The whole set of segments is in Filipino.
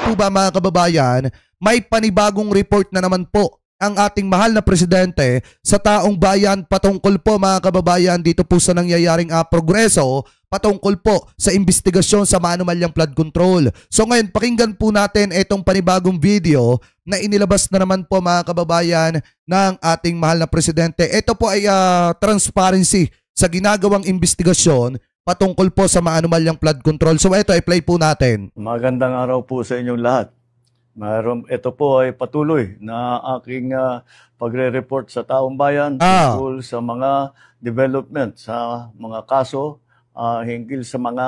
po ba mga kababayan, may panibagong report na naman po ang ating mahal na presidente sa taong bayan patungkol po mga kababayan dito po sa nangyayaring progreso patungkol po sa investigasyon sa maanumalyang flood control. So ngayon pakinggan po natin itong panibagong video na inilabas na naman po mga kababayan ng ating mahal na presidente. Ito po ay transparency sa ginagawang investigasyon patungkol po sa maanumalyang flood control. So ito ay play po natin. Magandang araw po sa inyong lahat. Ito po ay patuloy na aking pagre-report sa taong bayan tungkol sa mga development, sa mga kaso hinggil sa mga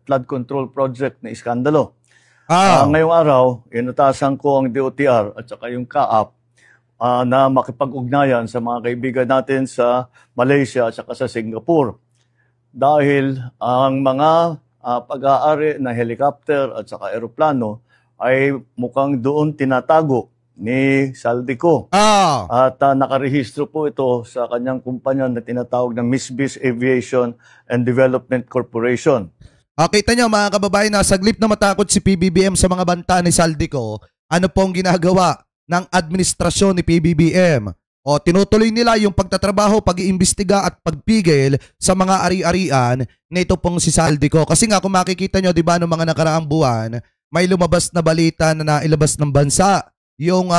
flood control project na iskandalo. Ngayong araw, inutasan ko ang DOTR at saka yung CAAP na makipag-ugnayan sa mga kaibigan natin sa Malaysia at saka sa Singapore. Dahil ang mga pag-aari na helicopter at saka aeroplano ay mukhang doon tinatago ni Saldico. At nakarehistro po ito sa kanyang kumpanya na tinatawag na Misbis Aviation and Development Corporation. Kita nyo mga kababayan na saglip na matakot si PBBM sa mga banta ni Saldico, ano pong ginagawa ng administrasyon ni PBBM? Tinutuloy nila yung pagtatrabaho, pag-iimbestiga at pagpigil sa mga ari-arian nito pong si Saldico. Kasi nga kung makikita nyo, di ba, noong mga nakaraang buwan, may lumabas na balita na nailabas ng bansa yung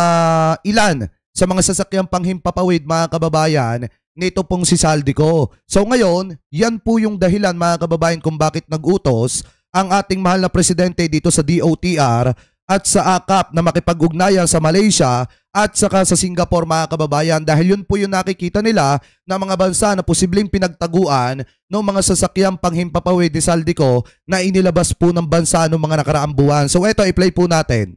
ilan sa mga sasakyang panghimpapawid mga kababayan nito pong si Saldico. So ngayon, yan po yung dahilan mga kababayan kung bakit nag-utos ang ating mahal na presidente dito sa DOTR at sa AKAP na makipag-ugnayan sa Malaysia at saka sa Singapore mga kababayan, dahil yun po yung nakikita nila na mga bansa na posibleng pinagtaguan ng mga sasakyang panghimpapawid ni Saldico na inilabas po ng bansa ng mga nakaraang buwan. So ito, i-play po natin.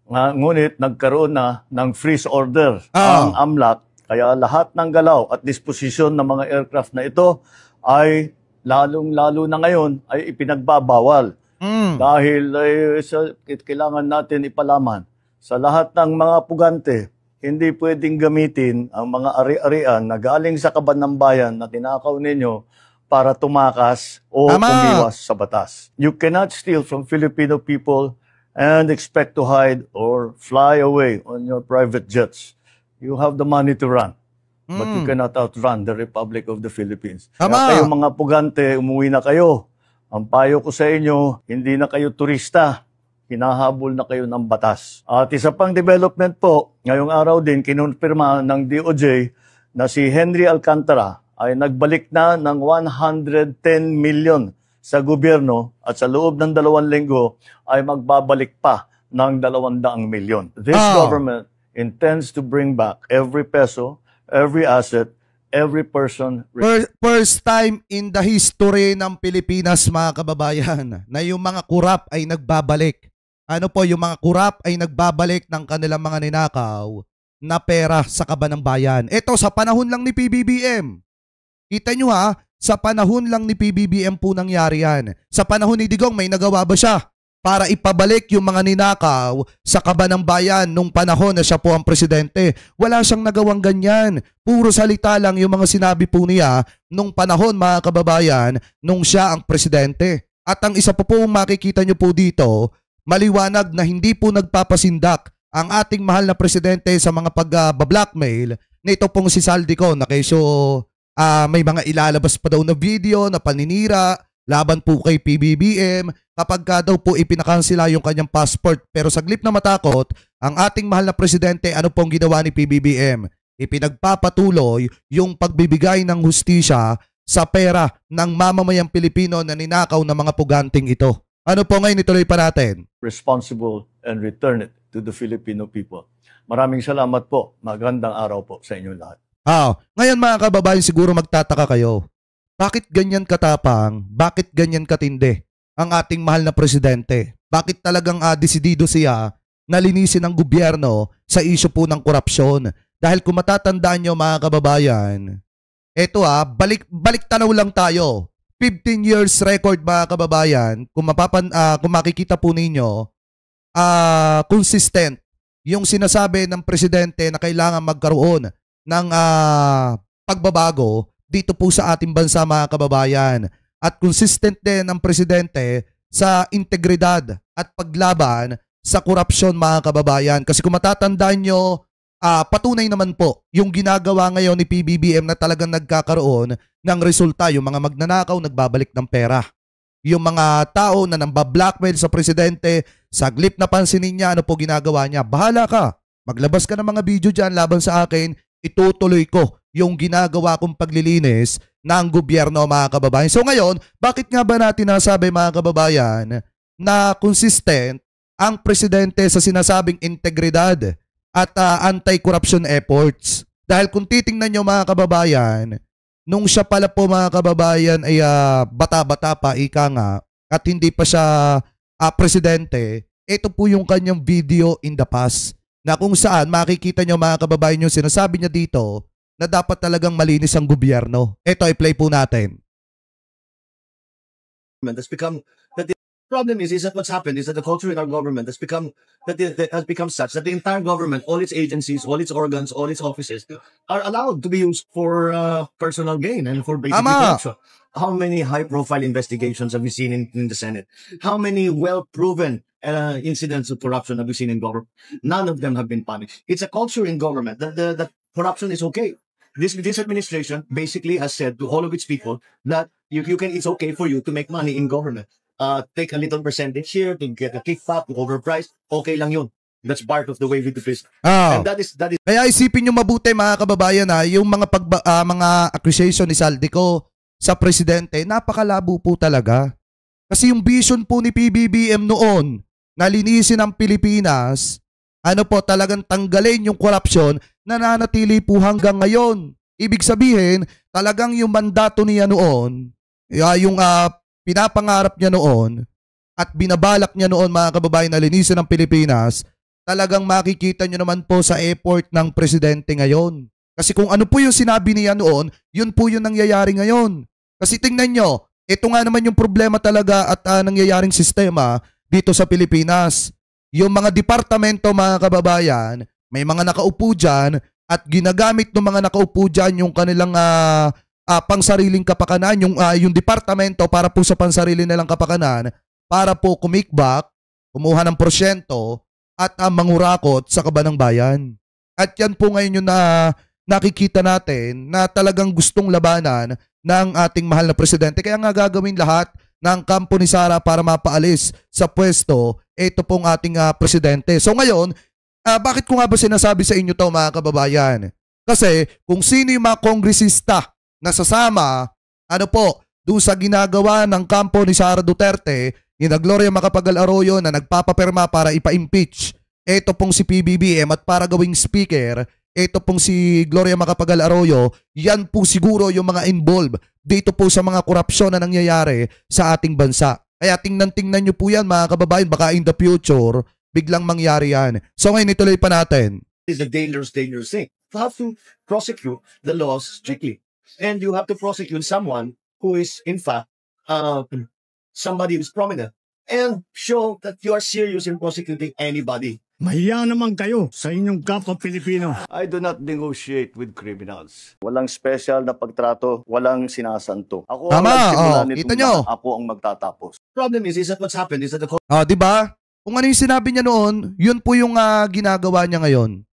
Ngunit nagkaroon na ng freeze order ang AMLAC, kaya lahat ng galaw at disposisyon ng mga aircraft na ito ay lalong-lalo na ngayon ay ipinagbabawal. Dahil kailangan natin ipalaman sa lahat ng mga pugante, hindi pwedeng gamitin ang mga ari-arian na galing sa kaban ng bayan na tinakaw ninyo para tumakas o umiwas sa batas. You cannot steal from Filipino people and expect to hide or fly away on your private jets. You have the money to run, but you cannot outrun the Republic of the Philippines. Kaya kayong mga pugante, umuwi na kayo. Ang payo ko sa inyo, hindi na kayo turista, hinahabol na kayo ng batas. At isa pang development po, ngayong araw din kinonfirma ng DOJ na si Henry Alcantara ay nagbalik na ng 110 million sa gobyerno at sa loob ng 2 linggo ay magbabalik pa ng 200 milyon. This government intends to bring back every peso, every asset, every person. First time in the history ng Pilipinas mga kababayan na yung mga kurap ay nagbabalik. Ano po, yung mga kurap ay nagbabalik ng kanilang mga ninakaw na pera sa kaban ng bayan. Ito sa panahon lang ni PBBM. Kita nyo ha, sa panahon lang ni PBBM po nangyari yan. Sa panahon ni Digong may nagawa ba siya para ipabalik yung mga ninakaw sa kaban ng bayan nung panahon na siya po ang presidente? Wala siyang nagawang ganyan. Puro salita lang yung mga sinabi po niya nung panahon mga kababayan nung siya ang presidente. At ang isa po makikita nyo po dito, maliwanag na hindi po nagpapasindak ang ating mahal na presidente sa mga pag-blackmail nito pong si Saldico na kesyo may mga ilalabas pa daw na video na paninira laban po kay PBBM kapag daw po ipinakansela yung kanyang passport. Pero saglip na matakot, ang ating mahal na presidente, ano pong ginawa ni PBBM? Ipinagpapatuloy yung pagbibigay ng hustisya sa pera ng mamamayang Pilipino na ninakaw ng mga puganting ito. Ano po ngayon, ituloy pa natin? Responsible and return it to the Filipino people. Maraming salamat po. Magandang araw po sa inyong lahat. Ngayon mga kababayan, siguro magtataka kayo. Bakit ganyan katapang? Bakit ganyan katindi ang ating mahal na presidente? Bakit talagang desidido siya na linisin ang gobyerno sa isyu po ng korupsyon? Dahil kung matatandaan nyo mga kababayan, eto balik tanaw lang tayo. 15 years record mga kababayan, kung makikita po ninyo, consistent yung sinasabi ng presidente na kailangan magkaroon ng pagbabago dito po sa ating bansa mga kababayan. At consistent din ang presidente sa integridad at paglaban sa korupsyon mga kababayan. Kasi kung matatandaan nyo, patunay naman po yung ginagawa ngayon ni PBBM na talagang nagkakaroon ng resulta. Yung mga magnanakaw nagbabalik ng pera. Yung mga tao na nambablackmail sa presidente, saglip na pansinin niya ano po ginagawa niya. Bahala ka. Maglabas ka ng mga video dyan laban sa akin. Itutuloy ko yung ginagawa kong paglilinis ng gobyerno mga kababayan. So ngayon, bakit nga ba natin nasabi mga kababayan na consistent ang presidente sa sinasabing integridad at anti-corruption efforts? Dahil kung titingnan nyo mga kababayan, nung siya pala po mga kababayan ay bata-bata pa, ika nga, at hindi pa siya presidente, ito po yung kanyang video in the past na kung saan makikita nyo mga kababayan yung sinasabi niya dito na dapat talagang malinis ang gobyerno. Ito ay play po natin. That's become that the problem is that what's happened is that the culture in our government has become such that the entire government, all its agencies, all its organs, all its offices are allowed to be used for personal gain and for basic corruption. How many high-profile investigations have we seen in the Senate? How many well-proven incidents of corruption have we seen in government? None of them have been punished. It's a culture in government that corruption is okay. This administration basically has said to all of its people that it's okay for you to make money in government. Take a little percentage here to get a kickback, to overprice. Okay lang yun. That's part of the way we do business. And that is. Kaya isipin nyo mabuti mga kababayan yung mga accusation ni Saldico sa presidente, napakalabo po talaga. Kasi yung vision po ni PBBM noon na linisin ang Pilipinas, talagang tanggalin yung korupsyon, nananatili po hanggang ngayon. Ibig sabihin, talagang yung mandato niya noon, yung pinapangarap niya noon at binabalak niya noon mga kababayan na linisin ang Pilipinas, talagang makikita nyo naman po sa effort ng presidente ngayon. Kasi kung ano po yung sinabi niya noon, yun po yung nangyayari ngayon. Kasi tingnan nyo, ito nga naman yung problema talaga at nangyayaring sistema dito sa Pilipinas. Yung mga departamento mga kababayan, may mga nakaupo dyan at ginagamit ng mga nakaupo dyan yung kanilang pangsariling kapakanan, yung departamento para po sa pansarili nilang kapakanan, para po kumikbak, kumuha ng porsyento at mangurakot sa kabanang bayan. At yan po ngayon yung nakikita natin na talagang gustong labanan ng ating mahal na presidente. Kaya nga gagawin lahat ng kampo ni Sara para mapaalis sa pwesto ito pong ating presidente. So ngayon, bakit ko nga ba sinasabi sa inyo to mga kababayan? Kasi kung sino yung mga kongresista na sasama, doon sa ginagawa ng kampo ni Sara Duterte, ni Gloria Macapagal Arroyo na nagpapaperma para ipa-impeach, ito pong si PBBM at para gawing speaker, ito pong si Gloria Macapagal Arroyo, yan po siguro yung mga involved dito po sa mga korupsyon na nangyayari sa ating bansa. Kaya tingnan nyo po yan mga kababayan, baka in the future, biglang mangyari yan. So ngayon ituloy pa natin. It's a dangerous thing. You have to prosecute the laws strictly. And you have to prosecute someone who is in fact somebody who's prominent. And show that you are serious in prosecuting anybody. Mahiya naman kayo sa inyong kapwa Pilipino. I do not negotiate with criminals. Walang special na pagtrato, walang sinasanto. Ako ang nagsimula nitong ako ang magtatapos. Problem is that what's happened is that the diba? Kung ano yung sinabi niya noon, yun po yung ginagawa niya ngayon.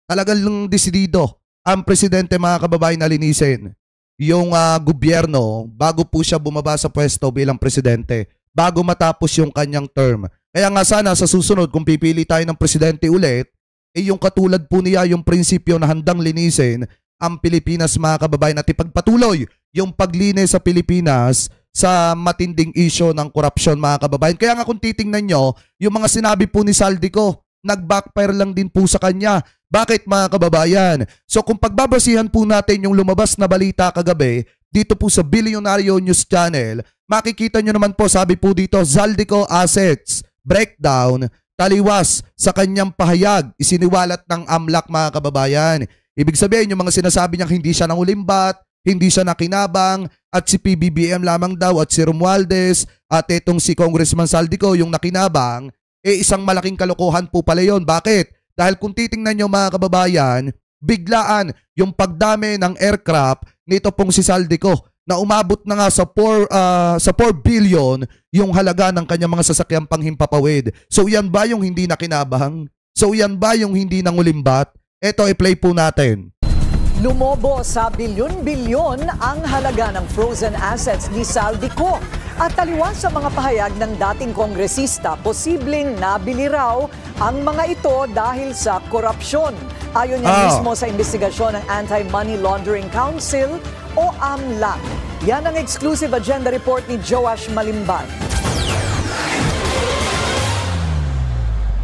Talagang desidido ang presidente mga kababayan na linisin yung gobyerno bago po siya bumaba sa pwesto bilang presidente, bago matapos yung kanyang term. Kaya nga sana sa susunod kung pipili tayo ng presidente ulit, yung katulad po niya yung prinsipyo na handang linisin ang Pilipinas mga kababayan at ipagpatuloy yung paglinis sa Pilipinas sa matinding issue ng korupsyon mga kababayan. Kaya nga kung titingnan nyo, yung mga sinabi po ni Saldico, nag-backfire lang din po sa kanya. Bakit mga kababayan? So kung pagbabasihan po natin yung lumabas na balita kagabi, dito po sa Billionario News Channel, makikita nyo naman po, sabi po dito, Saldico Assets Breakdown, taliwas sa kanyang pahayag, isiniwalat ng AMLAC mga kababayan. Ibig sabihin yung mga sinasabi niya hindi siya nangulimbat, hindi siya nakinabang, at si PBBM lamang daw at si Romualdez at itong si Congressman Saldico yung nakinabang, isang malaking kalokohan po pala yun. Bakit? Dahil kung titingnan nyo mga kababayan, biglaan yung pagdami ng aircraft nito pong si Saldico. na umabot na nga sa 4 billion yung halaga ng kanyang mga sasakyang panghimpapawid. So yan ba yung hindi nakinabang? So yan ba yung hindi nangulimbat? Ito, i-play po natin. Lumobo sa bilyon-bilyon ang halaga ng frozen assets ni Saldico. At taliwas sa mga pahayag ng dating kongresista, posibleng nabili raw ang mga ito dahil sa korupsyon. Ayon niya mismo sa investigasyon ng Anti-Money Laundering Council o AMLAC. Yan ang exclusive agenda report ni Joash Malimban.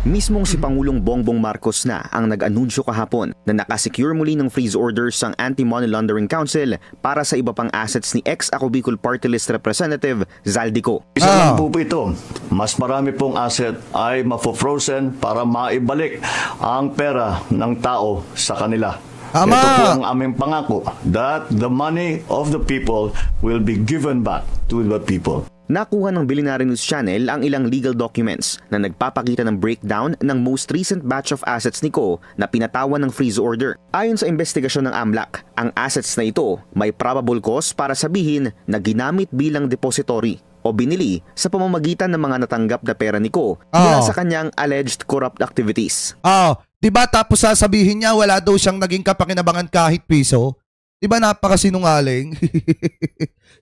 Mismong si Pangulong Bongbong Marcos na ang nag-anunsyo kahapon na nakasecure muli ng freeze orders ang Anti-Money Laundering Council para sa iba pang assets ni ex-Ako Bicol Party List Representative Zaldico. Isa lang po ito, mas marami pong asset ay mafo-frozen para maibalik ang pera ng tao sa kanila. Ito po ang aming pangako that the money of the people will be given back to the people. Nakuha ng Billionaire News Channel ang ilang legal documents na nagpapakita ng breakdown ng most recent batch of assets ni Ko na pinatawan ng freeze order. Ayon sa investigasyon ng AMLAC, ang assets na ito may probable cause para sabihin na ginamit bilang depository o binili sa pamamagitan ng mga natanggap na pera ni Ko mula sa kanyang alleged corrupt activities. Diba tapos sasabihin niya wala daw siyang naging kapakinabangan kahit piso? Diba napakasinungaling?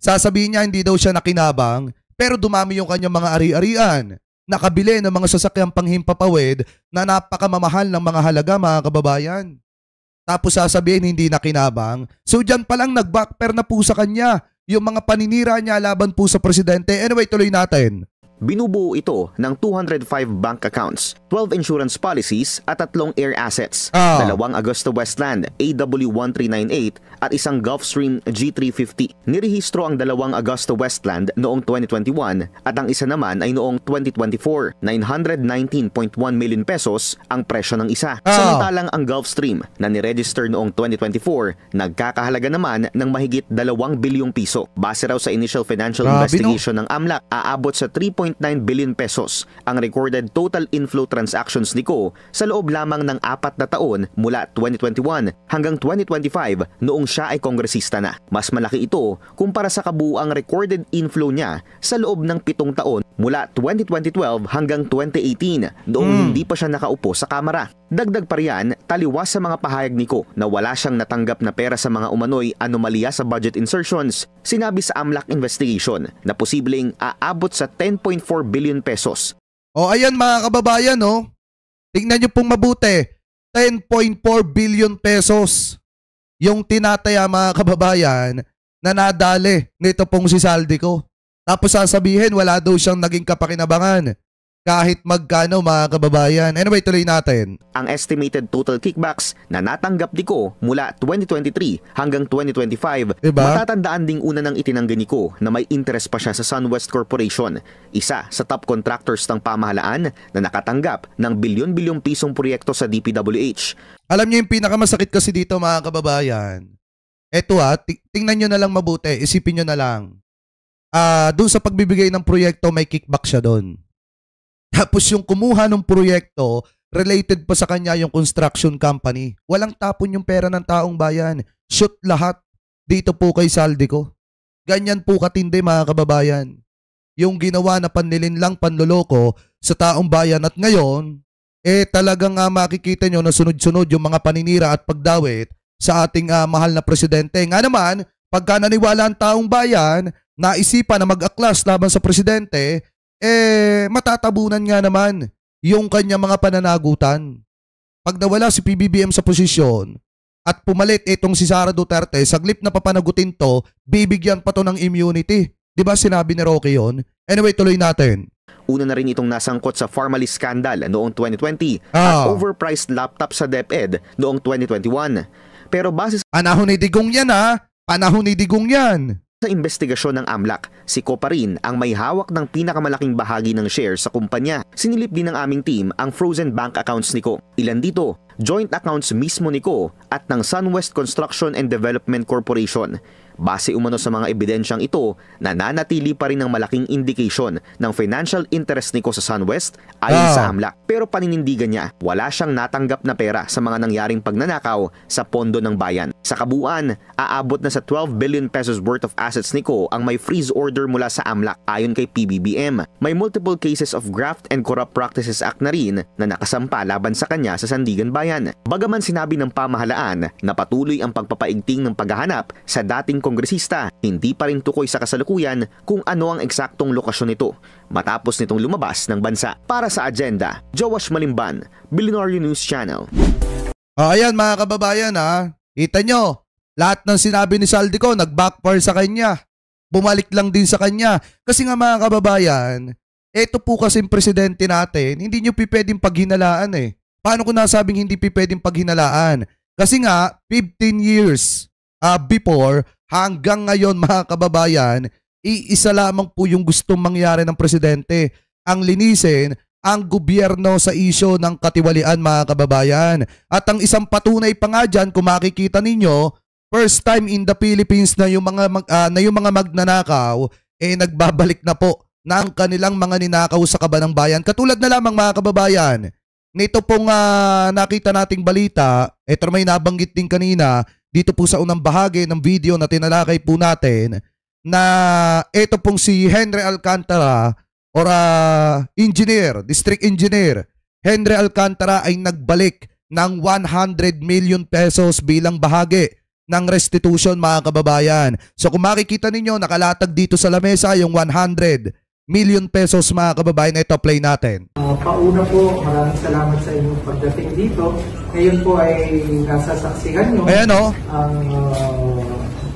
Sasabihin niya hindi daw siya nakinabang, pero dumami yung kanyang mga ari-arian. Nakabili ng mga sasakyang panghimpapawid na napakamamahal ng mga halaga, mga kababayan. Tapos sasabihin hindi nakinabang. So dyan palang nag-backpair na po sa kanya yung mga paninira niya laban po sa presidente. Anyway, tuloy natin. Binubuo ito ng 205 bank accounts, 12 insurance policies at 3 air assets, 2 Augusta Westland AW1398 at isang Gulfstream G350. Nirehistro ang 2 Augusta Westland noong 2021 at ang isa naman ay noong 2024. 919.1 million pesos ang presyo ng isa. Samantalang ang Gulfstream na niregister noong 2024 nagkakahalaga naman ng mahigit 2 bilyong piso. Base raw sa initial financial investigation ng AMLAC, aabot sa 3.9 billion pesos ang recorded total inflow transactions ni Ko sa loob lamang ng 4 na taon mula 2021 hanggang 2025 noong siya ay kongresista na. Mas malaki ito kumpara sa kabuuang recorded inflow niya sa loob ng 7 taon mula 2012 hanggang 2018 noong hindi pa siya nakaupo sa Kamara. Dagdag pa riyan, taliwas sa mga pahayag ni Ko na wala siyang natanggap na pera sa mga umano'y anomalya sa budget insertions, sinabi sa AMLAC investigation na posibleng aabot sa 10.4 billion pesos. O ayan mga kababayan, no? Tingnan niyo pong mabuti. 10.4 billion pesos yung tinataya mga kababayan na nadali nito pong si Saldico. Tapos sasabihin wala daw siyang naging kapakinabangan kahit magkano mga kababayan. Anyway, tuloy natin. Ang estimated total kickbacks na natanggap ni Ko mula 2023 hanggang 2025, matatandaan ding una ng itinanggi ni Ko na may interest pa siya sa SunWest Corporation, isa sa top contractors ng pamahalaan na nakatanggap ng bilyon-bilyong pisong proyekto sa DPWH. Alam niyo yung pinakamasakit kasi dito mga kababayan. Eto tingnan niyo na lang mabuti, isipin niyo na lang. Doon sa pagbibigay ng proyekto may kickback siya doon. Tapos yung kumuha ng proyekto, related pa sa kanya yung construction company. Walang tapon yung pera ng taong bayan. Shoot lahat dito po kay Saldico. Ganyan po katindi mga kababayan. Yung ginawa na panlilinlang panloloko sa taong bayan at ngayon, talagang makikita nyo na sunod-sunod yung mga paninira at pagdawit sa ating mahal na presidente. Nga naman, pagka naniwala ang taong bayan, naisipan na mag-aklas laban sa presidente, matatabunan nga naman yung kanya mga pananagutan. Pag nawala si PBBM sa posisyon at pumalit itong si Sara Duterte, saglip na papanagutin to, bibigyan pa to ng immunity. Diba sinabi ni Roque yun? Anyway, tuloy natin. Una na rin itong nasangkot sa Pharmaly scandal noong 2020 at overpriced laptop sa DepEd noong 2021. Pero base sa panahon ni Digong yan panahon ni Digong yan. Sa investigasyon ng AMLAC, si Ko pa rin ang may hawak ng pinakamalaking bahagi ng shares sa kumpanya. Sinilip din ng aming team ang frozen bank accounts ni Ko. Ilan dito? Joint accounts mismo ni Ko at ng SunWest Construction and Development Corporation. Base umano sa mga ebidensyang ito, nananatili pa rin ang malaking indikasyon ng financial interest ni Ko sa SunWest ayon sa AMLAC. Pero paninindigan niya, wala siyang natanggap na pera sa mga nangyaring pagnanakaw sa pondo ng bayan. Sa kabuuan, aabot na sa 12 billion pesos worth of assets ni Ko ang may freeze order mula sa AMLAC. Ayon kay PBBM, may multiple cases of Graft and Corrupt Practices Act na rin na nakasampa laban sa kanya sa Sandigan Bayan. Bagaman sinabi ng pamahalaan na patuloy ang pagpapaigting ng paghahanap sa dating kongresista, hindi pa rin tukoy sa kasalukuyan kung ano ang eksaktong lokasyon nito matapos nitong lumabas ng bansa. Para sa Agenda, Joash Malimban, Billionaire News Channel. Ayan mga kababayan kita nyo, lahat ng sinabi ni Saldico nag-backfire sa kanya. Bumalik lang din sa kanya. Kasi nga mga kababayan, eto po kasing presidente natin, hindi nyo pwedeng paghinalaan Paano ko nasabing hindi pwedeng paghinalaan? Kasi nga, 15 years before, hanggang ngayon mga kababayan, iisa lamang po yung gustong mangyari ng presidente. Ang linisin ang gobyerno sa isyo ng katiwalian mga kababayan. At ang isang patunay pa nga dyan, kung makikita ninyo, first time in the Philippines na yung mga magnanakaw, nagbabalik na po ng kanilang mga ninakaw sa kaban ng bayan. Katulad na lamang mga kababayan, nito pong nakita nating balita, ito may nabanggit din kanina dito po sa unang bahagi ng video na tinalakay po natin na ito pong si Henry Alcantara or district engineer Henry Alcantara ay nagbalik ng 100 million pesos bilang bahagi ng restitution mga kababayan. So kung makikita ninyo nakalatag dito sa lamesa yung 100 million pesos mga kababayan, ito play natin. Pauna po, maraming salamat sa inyong pagdating dito. Ngayon po ay nasasaksihan nyo. Ayan ang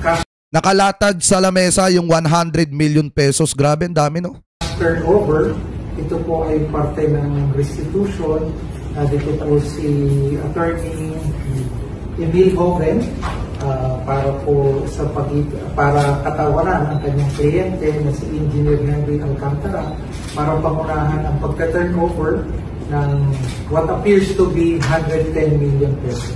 cash nakalatag sa lamesa yung 100 million pesos. Grabe, ang dami turnover. Ito po ay parte ng restitution. Dito po si Attorney Emil Hogan para katawaran ang kanyang kliyente na si Engineer Henry Alcantara para pangunahan ang pagka-turnover ng what appears to be 110 million pesos.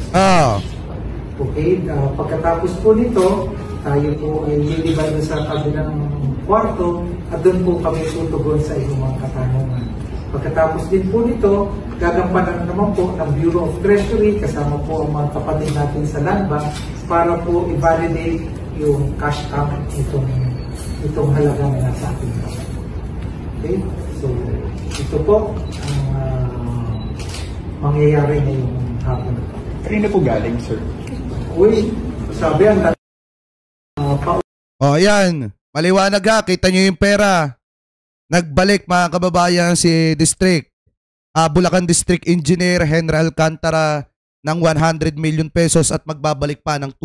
Okay, pagkatapos po nito, tayo po ay liliban sa kabilang kwarto at doon po kami tutugon sa inyong mga katanungan. Pagkatapos din po nito, gagampanan naman po ng Bureau of Treasury kasama po ang mga kapatid natin sa Land Bank para po i-validate yung cash count itong halaga na nasa ating account. Okay? So, ito po ang mangyayari ngayong hapon. Kanina po galing, sir? Uy, sabi ang ayan. Maliwanag kita nyo yung pera. Nagbalik mga kababayan si Bulacan District Engineer Henry Alcantara ng 100 million pesos at magbabalik pa ng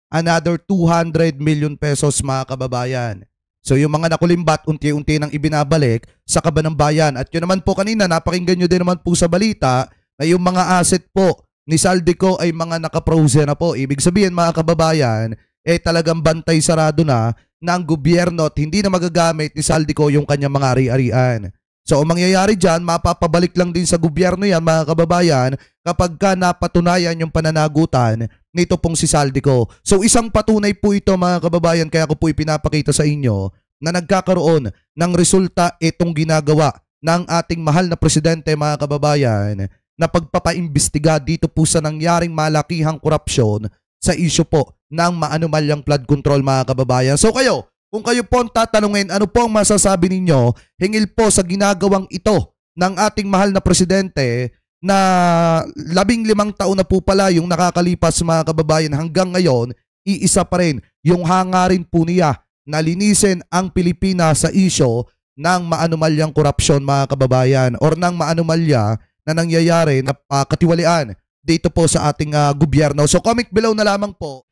another 200 million pesos mga kababayan. So yung mga nakulimbat unti-unti nang ibinabalik sa kaban ng bayan. At yun naman po kanina, napakinggan nyo din naman po sa balita na yung mga asset po ni Saldico ay mga nakaproze na po. Ibig sabihin mga kababayan, talagang bantay sarado na ng gobyerno at hindi na magagamit ni Saldico yung kanyang mga ari-arian. So ang mangyayari dyan, mapapabalik lang din sa gobyerno yan mga kababayan kapag ka napatunayan yung pananagutan nito pong si Saldico. So isang patunay po ito mga kababayan, kaya ko po ipinapakita sa inyo na nagkakaroon ng resulta itong ginagawa ng ating mahal na presidente mga kababayan na pagpapaimbestiga dito po sa nangyaring malakihang korupsyon sa isyu po ng maanumalyang flood control mga kababayan. So kung kayo po ang tatanungin, ano po ang masasabi ninyo hingil po sa ginagawang ito ng ating mahal na presidente na 15 taon na po pala yung nakakalipas mga kababayan, hanggang ngayon, iisa pa rin yung hangarin po niya na linisin ang Pilipinas sa isyu ng maanumalyang korupsyon mga kababayan or ng maanumalya na nangyayari na katiwalian dito po sa ating gobyerno. So comment below na lamang po